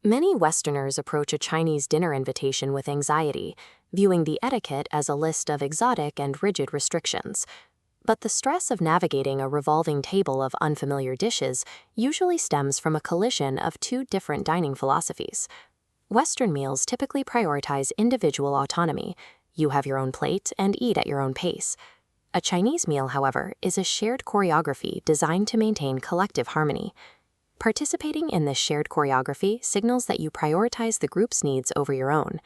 Many Westerners approach a Chinese dinner invitation with anxiety, viewing the etiquette as a list of exotic and rigid restrictions. But the stress of navigating a revolving table of unfamiliar dishes usually stems from a collision of two different dining philosophies. Western meals typically prioritize individual autonomy. You have your own plate and eat at your own pace. A Chinese meal, however, is a shared choreography designed to maintain collective harmony. Participating in this shared choreography signals that you prioritize the group's needs over your own.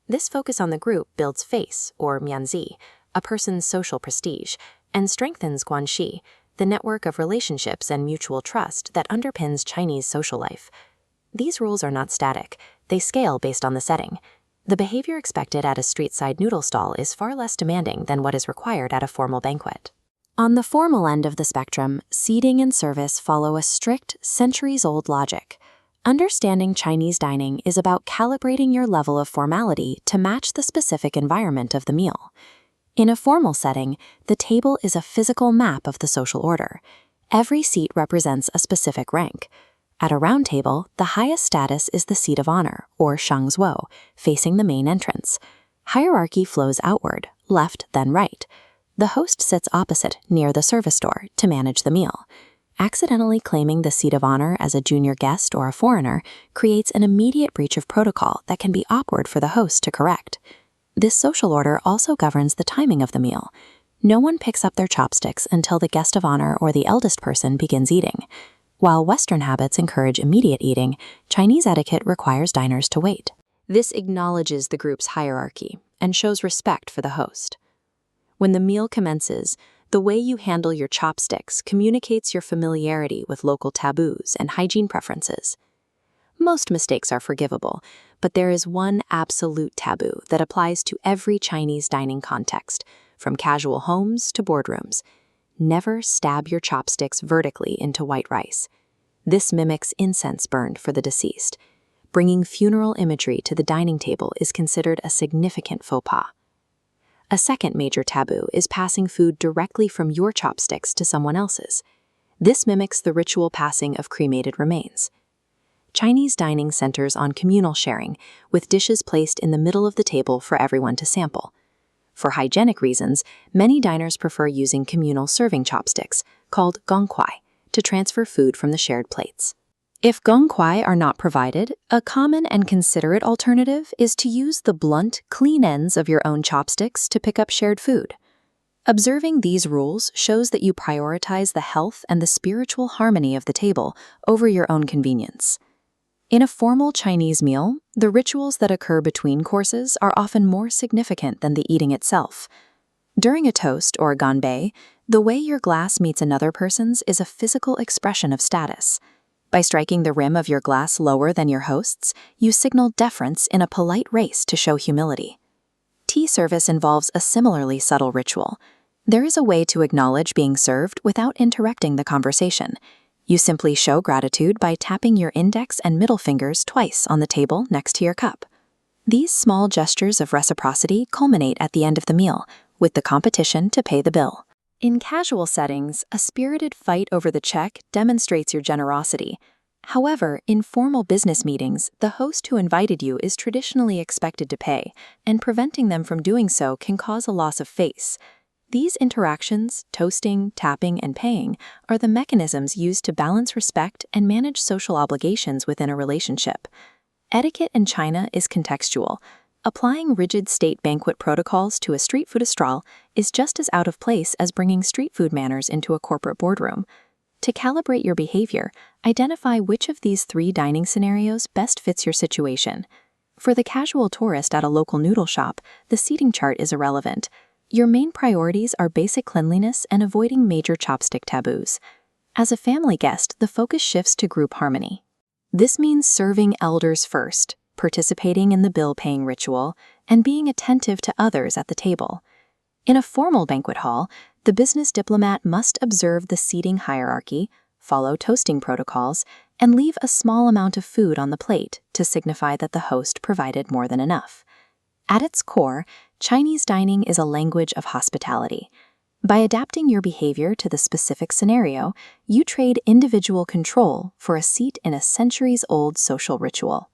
This focus on the group builds face, or mianzi, a person's social prestige, and strengthens guanxi, the network of relationships and mutual trust that underpins Chinese social life. These rules are not static. They scale based on the setting. The behavior expected at a street-side noodle stall is far less demanding than what is required at a formal banquet. On the formal end of the spectrum, seating and service follow a strict, centuries-old logic. Understanding Chinese dining is about calibrating your level of formality to match the specific environment of the meal. In a formal setting, the table is a physical map of the social order. Every seat represents a specific rank. At a round table, the highest status is the seat of honor, or shangzuo, facing the main entrance. Hierarchy flows outward, left then right. The host sits opposite, near the service door, to manage the meal. Accidentally claiming the seat of honor as a junior guest or a foreigner creates an immediate breach of protocol that can be awkward for the host to correct. This social order also governs the timing of the meal. No one picks up their chopsticks until the guest of honor or the eldest person begins eating. While Western habits encourage immediate eating, Chinese etiquette requires diners to wait. This acknowledges the group's hierarchy and shows respect for the host. When the meal commences, the way you handle your chopsticks communicates your familiarity with local taboos and hygiene preferences. Most mistakes are forgivable, but there is one absolute taboo that applies to every Chinese dining context, from casual homes to boardrooms. Never stab your chopsticks vertically into white rice. This mimics incense burned for the deceased. Bringing funeral imagery to the dining table is considered a significant faux pas. A second major taboo is passing food directly from your chopsticks to someone else's. This mimics the ritual passing of cremated remains. Chinese dining centers on communal sharing, with dishes placed in the middle of the table for everyone to sample. For hygienic reasons, many diners prefer using communal serving chopsticks, called gongquai, to transfer food from the shared plates. If gongquai are not provided, a common and considerate alternative is to use the blunt, clean ends of your own chopsticks to pick up shared food. Observing these rules shows that you prioritize the health and the spiritual harmony of the table over your own convenience. In a formal Chinese meal, the rituals that occur between courses are often more significant than the eating itself. During a toast or a ganbei, the way your glass meets another person's is a physical expression of status. By striking the rim of your glass lower than your host's, you signal deference in a polite race to show humility. Tea service involves a similarly subtle ritual. There is a way to acknowledge being served without interrupting the conversation. You simply show gratitude by tapping your index and middle fingers twice on the table next to your cup. These small gestures of reciprocity culminate at the end of the meal, with the competition to pay the bill. In casual settings, a spirited fight over the check demonstrates your generosity. However, in formal business meetings, the host who invited you is traditionally expected to pay, and preventing them from doing so can cause a loss of face. These interactions, toasting, tapping, and paying, are the mechanisms used to balance respect and manage social obligations within a relationship. Etiquette in China is contextual. Applying rigid state banquet protocols to a street food stroll is just as out of place as bringing street food manners into a corporate boardroom. To calibrate your behavior, identify which of these three dining scenarios best fits your situation. For the casual tourist at a local noodle shop, the seating chart is irrelevant. Your main priorities are basic cleanliness and avoiding major chopstick taboos. As a family guest, the focus shifts to group harmony. This means serving elders first, participating in the bill-paying ritual, and being attentive to others at the table. In a formal banquet hall, the business diplomat must observe the seating hierarchy, follow toasting protocols, and leave a small amount of food on the plate to signify that the host provided more than enough. At its core, Chinese dining is a language of hospitality. By adapting your behavior to the specific scenario, you trade individual control for a seat in a centuries-old social ritual.